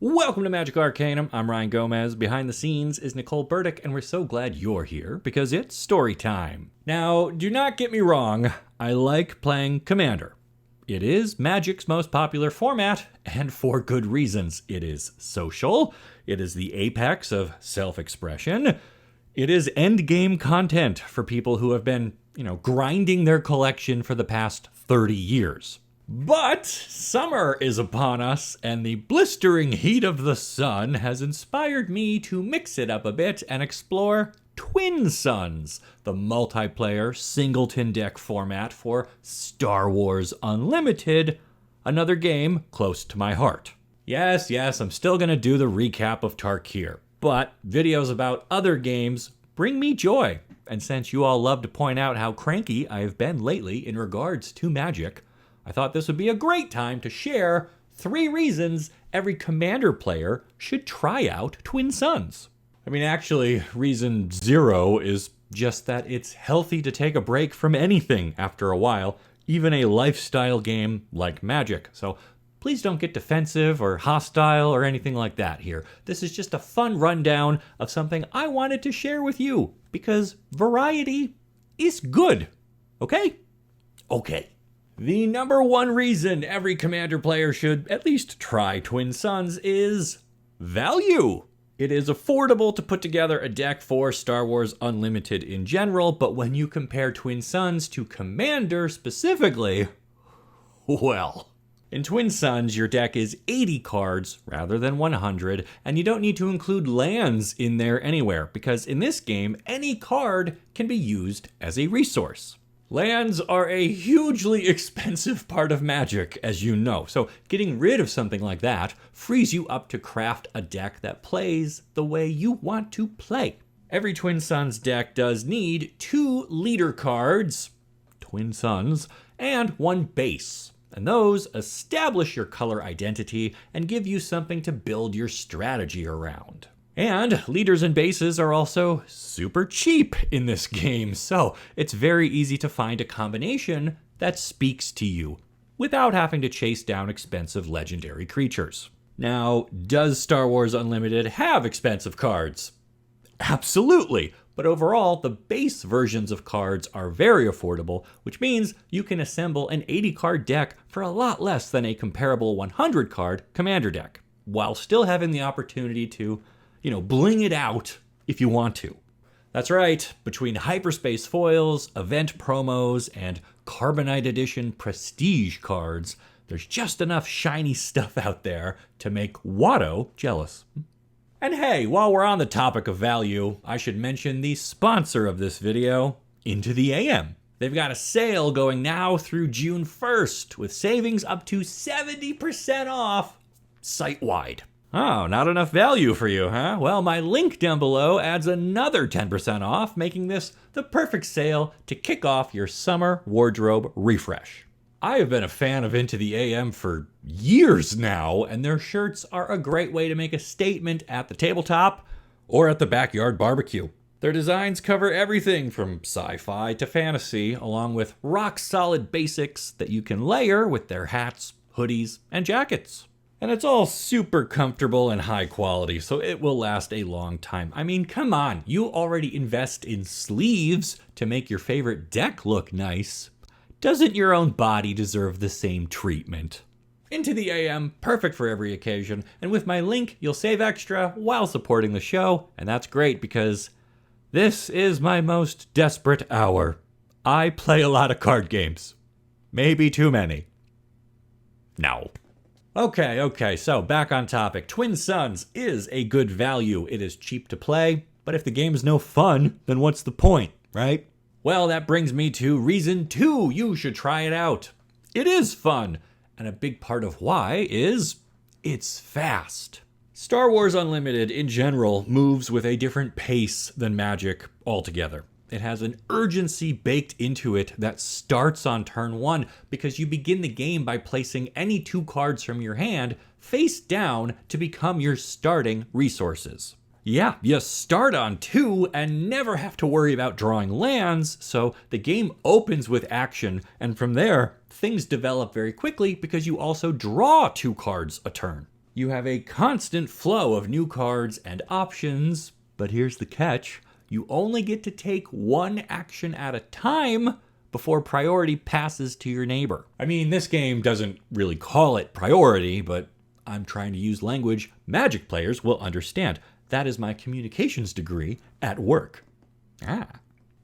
Welcome to Magic Arcanum. I'm Ryan Gomez. Behind the scenes is Nicole Burdick, and we're so glad you're here because it's story time. Now, do not get me wrong, I like playing Commander. It is Magic's most popular format, and for good reasons. It is social, it is the apex of self-expression, it is endgame content for people who have been, grinding their collection for the past 30 years. But summer is upon us, and the blistering heat of the sun has inspired me to mix it up a bit and explore Twin Suns, the multiplayer singleton deck format for Star Wars Unlimited, another game close to my heart. Yes, I'm still going to do the recap of Tarkir, but videos about other games bring me joy. And since you all love to point out how cranky I have been lately in regards to Magic, I thought this would be a great time to share 3 reasons every Commander player should try out Twin Suns. Actually, reason 0 is just that it's healthy to take a break from anything after a while, even a lifestyle game like Magic. So please don't get defensive or hostile or anything like that here. This is just a fun rundown of something I wanted to share with you, because variety is good. Okay? Okay. The number 1 reason every Commander player should at least try Twin Suns is value. It is affordable to put together a deck for Star Wars Unlimited in general, but when you compare Twin Suns to Commander specifically, well. In Twin Suns, your deck is 80 cards rather than 100, and you don't need to include lands in there anywhere, because in this game, any card can be used as a resource. Lands are a hugely expensive part of Magic, as you know, so getting rid of something like that frees you up to craft a deck that plays the way you want to play. Every Twin Suns deck does need 2 leader cards, Twin Suns, and 1 base. And those establish your color identity and give you something to build your strategy around. And leaders and bases are also super cheap in this game, so it's very easy to find a combination that speaks to you without having to chase down expensive legendary creatures. Now, does Star Wars Unlimited have expensive cards? Absolutely, but overall, the base versions of cards are very affordable, which means you can assemble an 80-card deck for a lot less than a comparable 100-card Commander deck, while still having the opportunity to bling it out if you want to. That's right, between hyperspace foils, event promos, and Carbonite Edition prestige cards, there's just enough shiny stuff out there to make Watto jealous. And hey, while we're on the topic of value, I should mention the sponsor of this video, Into the AM. They've got a sale going now through June 1st, with savings up to 70% off site-wide. Oh, not enough value for you, huh? Well, my link down below adds another 10% off, making this the perfect sale to kick off your summer wardrobe refresh. I have been a fan of Into the AM for years now, and their shirts are a great way to make a statement at the tabletop or at the backyard barbecue. Their designs cover everything from sci-fi to fantasy, along with rock-solid basics that you can layer with their hats, hoodies, and jackets. And it's all super comfortable and high quality, so it will last a long time. Come on, you already invest in sleeves to make your favorite deck look nice. Doesn't your own body deserve the same treatment? Into the AM, perfect for every occasion, and with my link, you'll save extra while supporting the show, and that's great because this is my most desperate hour. I play a lot of card games. Maybe too many. No. Okay, so back on topic. Twin Suns is a good value. It is cheap to play, but if the game is no fun, then what's the point, right? Well, that brings me to reason 2 you should try it out. It is fun, and a big part of why is it's fast. Star Wars Unlimited in general moves with a different pace than Magic altogether. It has an urgency baked into it that starts on turn 1 because you begin the game by placing any 2 cards from your hand face down to become your starting resources. Yeah, you start on 2 and never have to worry about drawing lands, so the game opens with action, and from there, things develop very quickly because you also draw 2 cards a turn. You have a constant flow of new cards and options, but here's the catch. You only get to take one action at a time before priority passes to your neighbor. I mean, this game doesn't really call it priority, but I'm trying to use language Magic players will understand. That is my communications degree at work.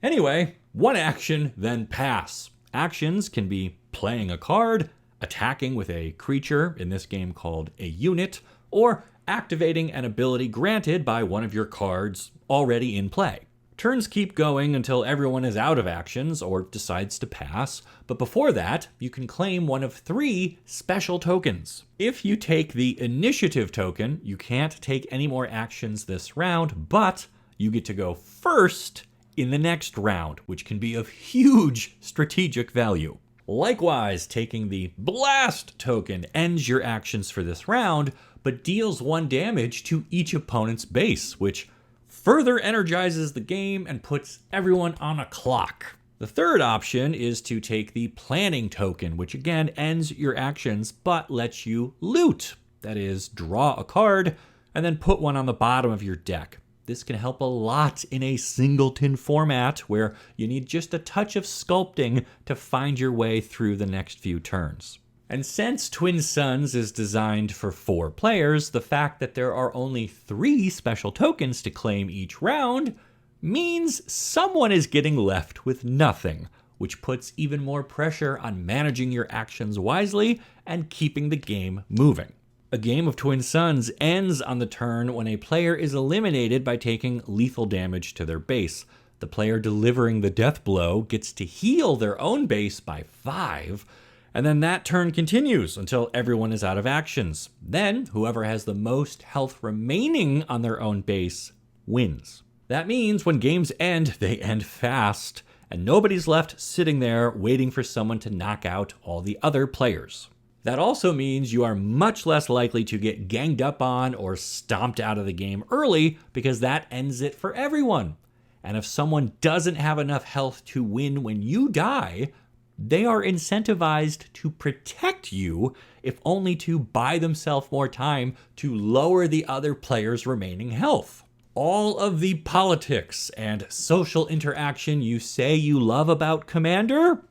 Anyway, one action, then pass. Actions can be playing a card, attacking with a creature, in this game called a unit, or activating an ability granted by one of your cards already in play. Turns keep going until everyone is out of actions or decides to pass, but before that, you can claim one of 3 special tokens. If you take the initiative token, you can't take any more actions this round, but you get to go first in the next round, which can be of huge strategic value. Likewise, taking the Blast token ends your actions for this round, but deals 1 damage to each opponent's base, which further energizes the game and puts everyone on a clock. The third option is to take the Planning token, which again ends your actions, but lets you loot. That is, draw a card and then put one on the bottom of your deck. This can help a lot in a singleton format where you need just a touch of sculpting to find your way through the next few turns. And since Twin Suns is designed for 4 players, the fact that there are only 3 special tokens to claim each round means someone is getting left with nothing, which puts even more pressure on managing your actions wisely and keeping the game moving. A game of Twin Suns ends on the turn when a player is eliminated by taking lethal damage to their base. The player delivering the death blow gets to heal their own base by 5, and then that turn continues until everyone is out of actions. Then, whoever has the most health remaining on their own base wins. That means when games end, they end fast, and nobody's left sitting there waiting for someone to knock out all the other players. That also means you are much less likely to get ganged up on or stomped out of the game early because that ends it for everyone. And if someone doesn't have enough health to win when you die, they are incentivized to protect you, if only to buy themselves more time to lower the other player's remaining health. All of the politics and social interaction you say you love about Commander,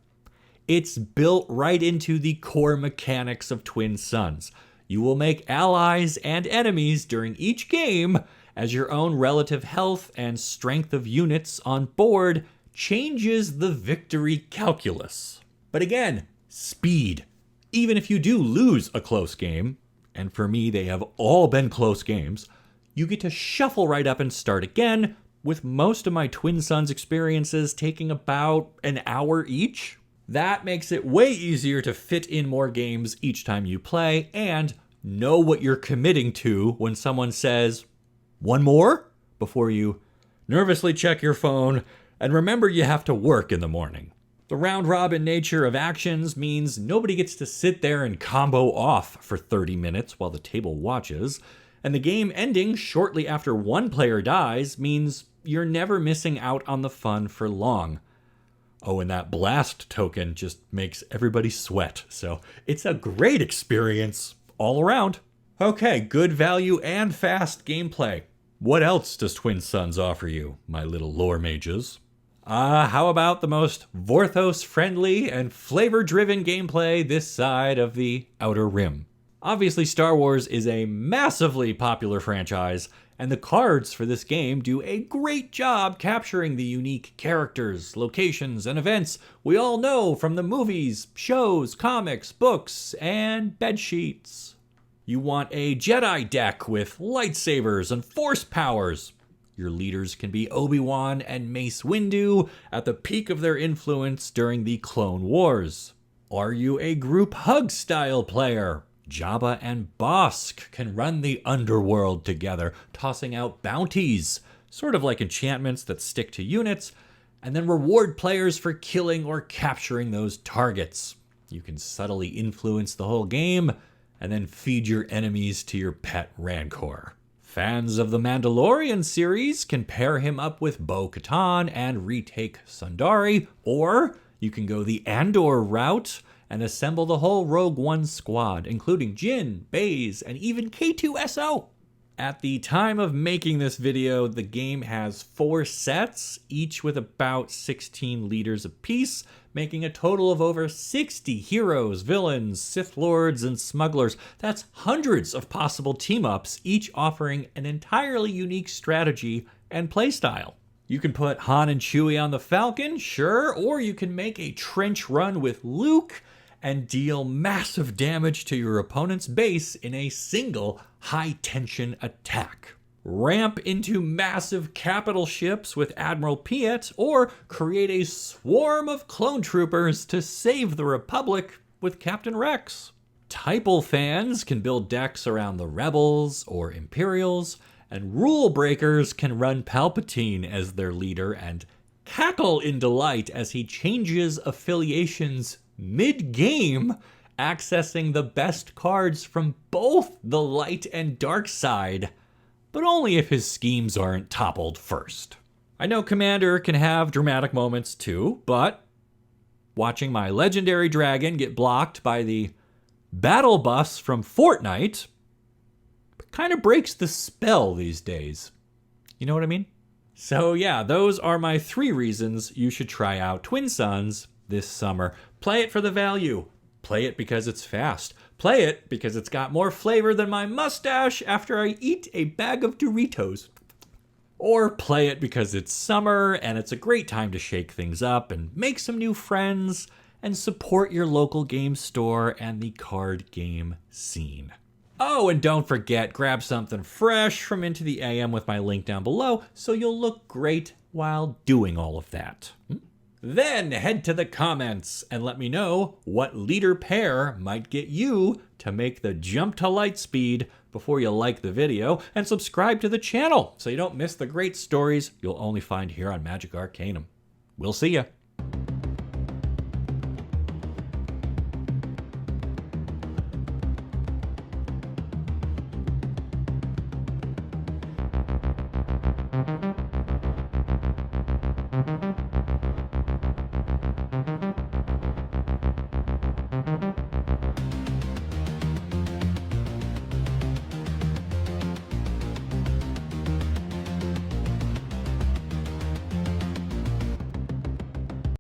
it's built right into the core mechanics of Twin Suns. You will make allies and enemies during each game as your own relative health and strength of units on board changes the victory calculus. But again, speed. Even if you do lose a close game, and for me they have all been close games, you get to shuffle right up and start again, with most of my Twin Suns experiences taking about an hour each. That makes it way easier to fit in more games each time you play and know what you're committing to when someone says, "One more?" before you nervously check your phone and remember you have to work in the morning. The round-robin nature of actions means nobody gets to sit there and combo off for 30 minutes while the table watches, and the game ending shortly after one player dies means you're never missing out on the fun for long. Oh, and that Blast token just makes everybody sweat, so it's a great experience all around. Okay, good value and fast gameplay. What else does Twin Suns offer you, my little lore mages? How about the most Vorthos-friendly and flavor-driven gameplay this side of the Outer Rim? Obviously, Star Wars is a massively popular franchise, and the cards for this game do a great job capturing the unique characters, locations, and events we all know from the movies, shows, comics, books, and bedsheets. You want a Jedi deck with lightsabers and force powers. Your leaders can be Obi-Wan and Mace Windu at the peak of their influence during the Clone Wars. Are you a group hug style player? Jabba and Bossk can run the underworld together, tossing out bounties, sort of like enchantments that stick to units, and then reward players for killing or capturing those targets. You can subtly influence the whole game, and then feed your enemies to your pet Rancor. Fans of the Mandalorian series can pair him up with Bo-Katan and retake Sundari, or you can go the Andor route and assemble the whole Rogue One squad, including Jin, Baze, and even K2SO. At the time of making this video, the game has 4 sets, each with about 16 liters apiece, making a total of over 60 heroes, villains, Sith Lords, and smugglers. That's hundreds of possible team-ups, each offering an entirely unique strategy and playstyle. You can put Han and Chewie on the Falcon, sure, or you can make a trench run with Luke and deal massive damage to your opponent's base in a single high-tension attack. Ramp into massive capital ships with Admiral Piet, or create a swarm of clone troopers to save the Republic with Captain Rex. Typal fans can build decks around the Rebels or Imperials, and rule breakers can run Palpatine as their leader and cackle in delight as he changes affiliations mid-game, accessing the best cards from both the light and dark side, but only if his schemes aren't toppled first. I know Commander can have dramatic moments too, but watching my legendary dragon get blocked by the battle bus from Fortnite kind of breaks the spell these days. You know what I mean? So yeah, those are my 3 reasons you should try out Twin Suns this summer. Play it for the value. Play it because it's fast. Play it because it's got more flavor than my mustache after I eat a bag of Doritos. Or play it because it's summer and it's a great time to shake things up and make some new friends and support your local game store and the card game scene. Oh, and don't forget, grab something fresh from Into the AM with my link down below so you'll look great while doing all of that. Then head to the comments and let me know what leader pair might get you to make the jump to light speed before you like the video, and subscribe to the channel so you don't miss the great stories you'll only find here on Magic Arcanum. We'll see ya.